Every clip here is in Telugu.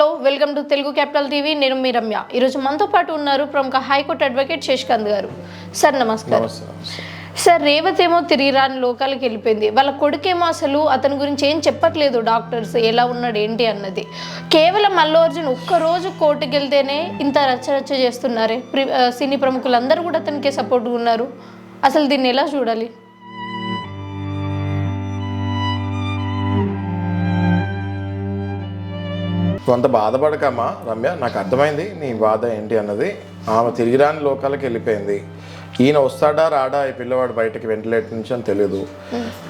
Hello, welcome to Telugu capital TV. నేను మీ రమ్య. ఈరోజు మనతో పాటు ఉన్నారు ప్రముఖ హైకోర్టు అడ్వకేట్ శశికాంత్ గారు. సార్ నమస్కారం. సార్, రేవతి ఏమో తిరిగి రాని లోకాలకి వెళ్ళిపోయింది. వాళ్ళ కొడుకేమో అసలు అతని గురించి ఏం చెప్పట్లేదు, డాక్టర్స్ ఎలా ఉన్నాడు ఏంటి అన్నది. కేవలం అల్లు అర్జున్ ఒక్కరోజు కోర్టుకి వెళ్తేనే ఇంత రచ్చరచ్చ చేస్తున్నారే. సినీ ప్రముఖులందరూ కూడా అతనికి సపోర్ట్గా ఉన్నారు. అసలు దీన్ని ఎలా చూడాలి? కొంత బాధపడకమ్మా రమ్య, నాకు అర్థమైంది నీ బాధ ఏంటి అన్నది. ఆమె తిరిగి రాని లోకాలకి వెళ్ళిపోయింది. ఈయన వస్తాడా రాడా ఈ పిల్లవాడు బయటకి వెంటిలేటర్ నుంచి అని తెలియదు.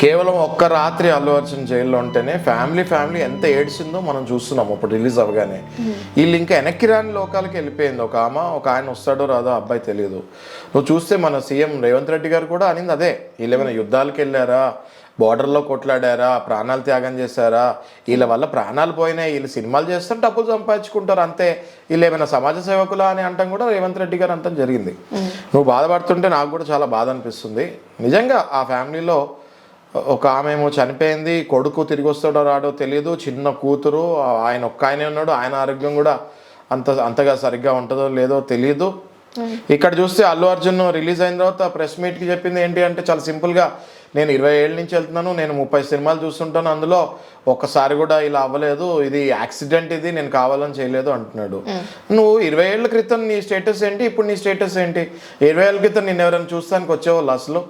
కేవలం ఒక్క రాత్రి అల్లు అర్జున్ జైల్లో ఉంటేనే ఫ్యామిలీ ఎంత ఏడ్చిందో మనం చూస్తున్నాం. ఇప్పుడు రిలీజ్ అవ్వగానే వీళ్ళు ఇంకా వెనక్కి రాని లోకాలకి వెళ్ళిపోయింది. ఒక ఆయన వస్తాడో రాదో అబ్బాయి తెలియదు. నువ్వు చూస్తే మన సీఎం రేవంత్ రెడ్డి గారు కూడా అనింది అదే. వీళ్ళు ఏమైనా యుద్ధాలకు వెళ్ళారా, బోర్డర్లో కొట్లాడారా, ప్రాణాలు త్యాగం చేశారా, వీళ్ళ వల్ల ప్రాణాలు పోయినాయి, వీళ్ళు సినిమాలు చేస్తారు, డబ్బులు సంపాదించుకుంటారు అంతే, వీళ్ళు ఏమైనా సమాజ సేవకులా అని అంటాం కూడా రేవంత్ రెడ్డి గారు అంటాం జరిగింది. నువ్వు బాధపడుతుంటే నాకు కూడా చాలా బాధ అనిపిస్తుంది. నిజంగా ఆ ఫ్యామిలీలో ఒక ఆమె ఏమో చనిపోయింది, కొడుకు తిరిగి వస్తాడో రాడో తెలియదు, చిన్న కూతురు, ఆయన ఆయనే ఉన్నాడు, ఆయన ఆరోగ్యం కూడా అంతగా సరిగ్గా ఉంటుందో లేదో తెలియదు. ఇక్కడ చూస్తే అల్లు అర్జున్ రిలీజ్ అయిన తర్వాత ప్రెస్ మీట్కి చెప్పింది ఏంటి అంటే చాలా సింపుల్గా, నేను 20 ఏళ్ళ నుంచి వెళ్తున్నాను, నేను 30 సినిమాలు చూస్తుంటాను, అందులో ఒక్కసారి కూడా ఇలా అవ్వలేదు, ఇది యాక్సిడెంట్, ఇది నేను కావాలని చేయలేదు అంటున్నాడు. నువ్వు 20 ఏళ్ళ క్రితం నీ స్టేటస్ ఏంటి, ఇప్పుడు నీ స్టేటస్ ఏంటి? 20 ఏళ్ళ క్రితం నేను ఎవరైనా చూస్తానికి వచ్చేవాళ్ళు అసలు,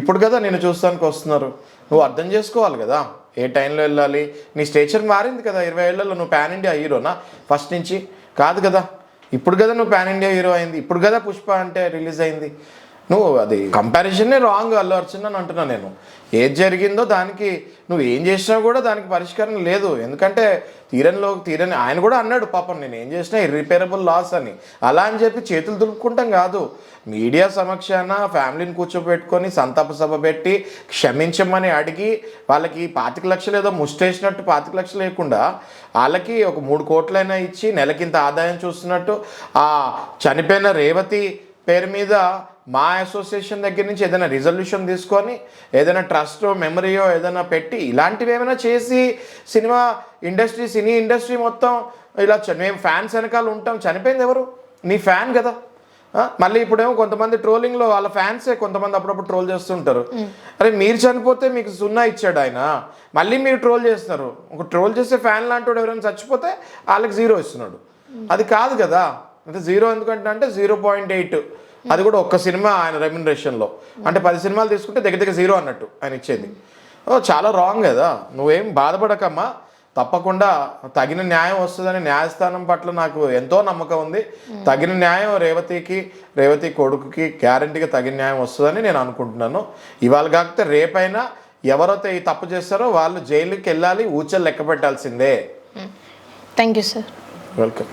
ఇప్పుడు కదా నేను చూస్తానికి వస్తున్నారు. నువ్వు అర్థం చేసుకోవాలి కదా ఏ టైంలో వెళ్ళాలి. నీ స్టేచర్ మారింది కదా 20 ఏళ్లలో. నువ్వు పాన్ ఇండియా హీరోనా ఫస్ట్ నుంచి? కాదు కదా, ఇప్పుడు కదా నువ్వు పాన్ ఇండియా హీరో అయింది, ఇప్పుడు కదా పుష్ప అంటే రిలీజ్ అయింది. నువ్వు అది కంపారిజనే రాంగ్ అల్లు అర్జున్ అని అంటున్నా నేను. ఏది జరిగిందో దానికి నువ్వు ఏం చేసినా కూడా దానికి పరిష్కారం లేదు. ఎందుకంటే తీరని ఆయన కూడా అన్నాడు పాపం, నేను ఏం చేసినా ఇర్రిపేరబుల్ లాస్ అని. అలా అని చెప్పి చేతులు దులుపుకుంటాం కాదు. మీడియా సమక్షాన ఫ్యామిలీని కూర్చోబెట్టుకొని సంతాప సభ పెట్టి క్షమించమని అడిగి వాళ్ళకి 25 లక్షలు ఏదో ముష్టేసినట్టు 25 లక్షలు లేకుండా వాళ్ళకి ఒక 3 కోట్లైనా ఇచ్చి నెలకింత ఆదాయం చూస్తున్నట్టు ఆ చనిపోయిన రేవతి పేరు మీద మా అసోసియేషన్ దగ్గర నుంచి ఏదైనా రిజల్యూషన్ తీసుకొని ఏదైనా ట్రస్ట్ మెమరీయో ఏదైనా పెట్టి ఇలాంటివి ఏమైనా చేసి సినీ ఇండస్ట్రీ మొత్తం ఇలా మేము ఫ్యాన్స్ వెనకాల ఉంటాం. చనిపోయింది ఎవరు? నీ ఫ్యాన్ కదా. మళ్ళీ ఇప్పుడేమో కొంతమంది ట్రోలింగ్లో వాళ్ళ ఫ్యాన్సే కొంతమంది అప్పుడప్పుడు ట్రోల్ చేస్తుంటారు. అరే మీరు చనిపోతే మీకు 0 ఇచ్చాడు ఆయన, మళ్ళీ మీరు ట్రోల్ చేస్తున్నారు. ఒక ట్రోల్ చేసే ఫ్యాన్ లాంటి వాడు ఎవరైనా చచ్చిపోతే వాళ్ళకి 0 ఇస్తున్నాడు. అది కాదు కదా. అంటే 0 ఎందుకంటే అంటే 0.8, అది కూడా ఒక్క సినిమా ఆయన రెమ్యునరేషన్లో. అంటే 10 సినిమాలు తీసుకుంటే దగ్గర 0 అన్నట్టు ఆయన ఇచ్చేది. చాలా రాంగ్ కదా. నువ్వేం బాధపడకమ్మా, తప్పకుండా తగిన న్యాయం వస్తుందని న్యాయస్థానం పట్ల నాకు ఎంతో నమ్మకం ఉంది. తగిన న్యాయం రేవతి కొడుకుకి గ్యారంటీగా తగిన న్యాయం వస్తుందని నేను అనుకుంటున్నాను. ఇవాళ కాకపోతే రేపైనా ఎవరైతే ఈ తప్పు చేస్తారో వాళ్ళు జైలుకి వెళ్ళాలి, ఊచలు లెక్క పెట్టాల్సిందే. Thank you sir. వెల్కమ్.